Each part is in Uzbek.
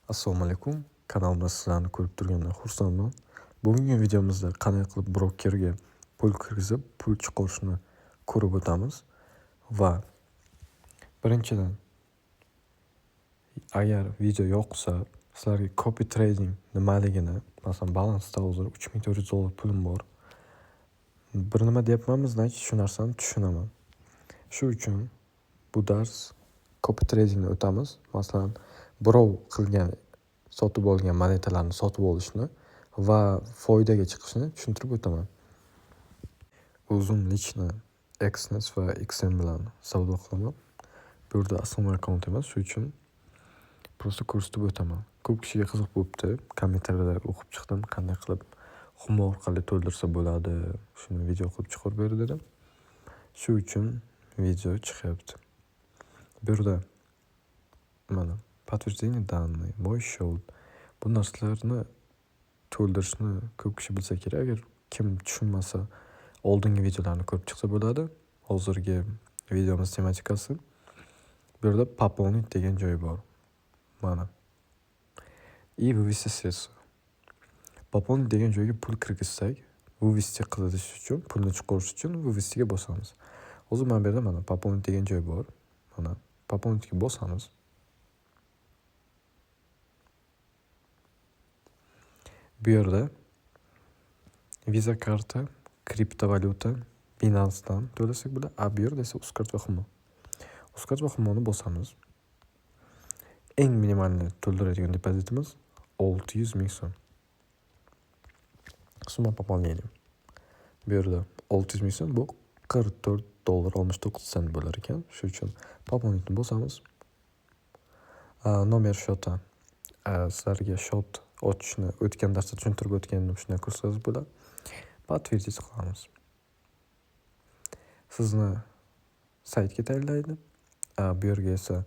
Assalomu alaykum. Kanalimda sizlarni ko'rib turgandan xursandman. Bugungi videomizda qanday qilib brokerga pul kirgizib, pul chiqarishni ko'rib o'tamiz. Va birinchidan, agar video yoqsa, sizlarga copy trading nimaligini, masalan, balansda hozir $3400 pulim bor. Bir nima deyapman, значит, shu narsani tushunaman. Shu uchun bu dars copy tradingni o'tamiz. Masalan, birov qilgan sotib olgan monetalarni sotib olishni va foydaga chiqishni tushuntirib o'taman. O'zim lichni Exness va XM bilan savdo qilaman. Bu yerda asosiy akkaunt emas, shu uchun просто ko'rsatib o'taman. Ko'p kishiga qiziq bo'libdi. Kommentariyada o'qib chiqdim, qanday qilib Humo orqali to'ldirsa bo'ladi, shuni video qilib chiqarib ber dedim. Shu uchun video chiqyapti. Bu yerda mana подтверждение данных, мой счет. Bu narsalarni to'ldirishni ko'p kishi bilsa kerak. Agar kim tushunmasa, oldingi videolarni ko'rib chiqsa bo'ladi. Hozirgi videomiz tematikasi. Bu yerda пополнить degan joy bor. Mana. И вывести средства. Пополнить degan joyga pul kirgizsak, вывести qilish uchun, pulni chiqarish uchun вывестиga bosamiz. Hozir mana bu yerda mana пополнить degan joy bor. Mana пополнitga bosamiz. Bu yerda Visa karta, kriptovalyuta, Binance'dan to'lasak bo'ladi. Bu yerda esa Uzcard va Humo. Uzcard va Humoni bosamiz. Eng minimalni to'ldiradigan depozitimiz 600 ming so'm. Summa пополнения. Bu yerda 600 ming so'm bu $44.69 bo'lar ekan. Shu uchun пополнitni bosamiz. Nomer shota. Sizlarga shot ochishni o'tgan darsda tushuntirib o'tganim shunday ko'rsatib bo'ladi. Подтвердить qilamiz. Sizni saytga tayyorlaydi. Bu yerga esa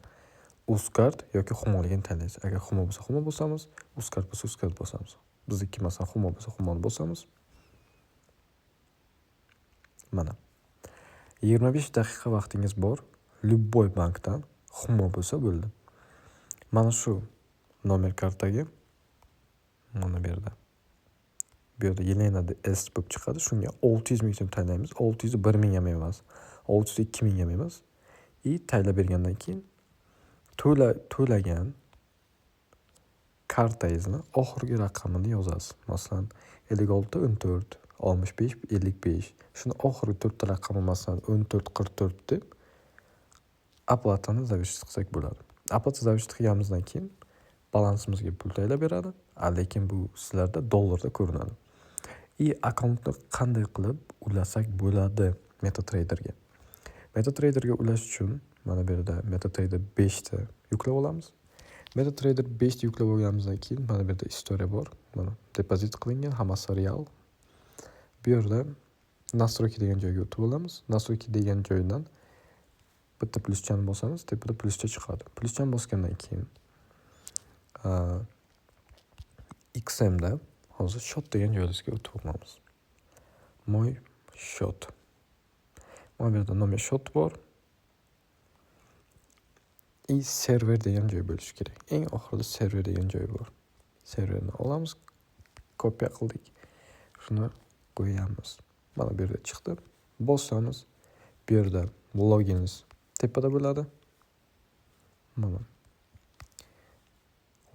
Uzcard yoki Humoligini tanlaysiz. Agar Humo bo'lsa Humo bosamiz, Uzcard bo'lsa Uzcard bosamiz. Bizniki masalan Humo bo'lsa Humoni bosamiz. Mana. 25 daqiqa vaqtingiz bor. Любой bankdan Humo bo'lsa bo'ldi. Mana shu nomer kartaga mana bu yerda. Bu yerda Yelena S bo'lib chiqadi. Shunga 600 ming so'm tayyorlaymiz. 600 1 ming ham emas. 600 2 ming ham emas. Tayyorlab bergandan keyin to'lagan kartangizni oxirgi raqamini yozasiz. Masalan, 56 14 65 55. Shuni oxirgi 4 ta raqami masalan 14 44 deb oplatani zavisht qilsak bo'ladi. Oplata zavisht qilganimizdan keyin balansimizga pul tayyorlab beradi. Lekin bu sizlarda dollarda ko'rinadi. Akkauntni qanday qilib ulasak bo'ladi MetaTraderga? MetaTraderga ulash uchun mana bu yerda MetaTrader 5 ta yuklab olamiz. MetaTrader 5 ta yuklab olganimizdan keyin mana bu yerda istoriya bor. Mana depozit qilingan, hammasi real. Bu yerda Настройки degan joyga o'tib olamiz. Настройки degan joydan bitta plyuschani bosamiz, tepada plyuscha chiqadi. Plyuschani bosgandan keyin XM da hozir shot degan joyga o'tib olamiz. Moy shot. Mana bu yerda nomer shot bor. Server degan joy bo'lishi kerak. Eng oxirida server degan joy bor. Serverni olamiz, kopiya qildik. Shuni qo'yamiz. Mana bu yerda chiqdi. Bosamiz. Bu yerda logins tepada bo'ladi. Mana.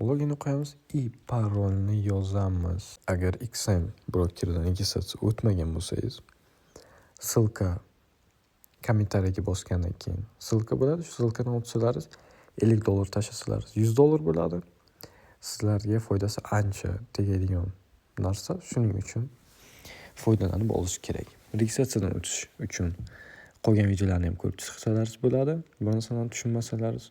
Loginni qo'yamiz, parolni yozamiz. Agar XM brokerdan registratsiya o'tmagan bo'lsangiz, ссылка kommentariyaga bosgandan keyin ссылка bo'ladi. Shu ссылкаdan o'tsalaringiz $50 tashlasangiz $100 bo'ladi. Sizlarga foydasi ancha tegadigan narsa. Shuning uchun foydalanib olish kerak. Registratsiyadan o'tish uchun qolgan videolarni ham ko'rib chiqsalaringiz bo'ladi. Bu narsalarni tushunmasalaringiz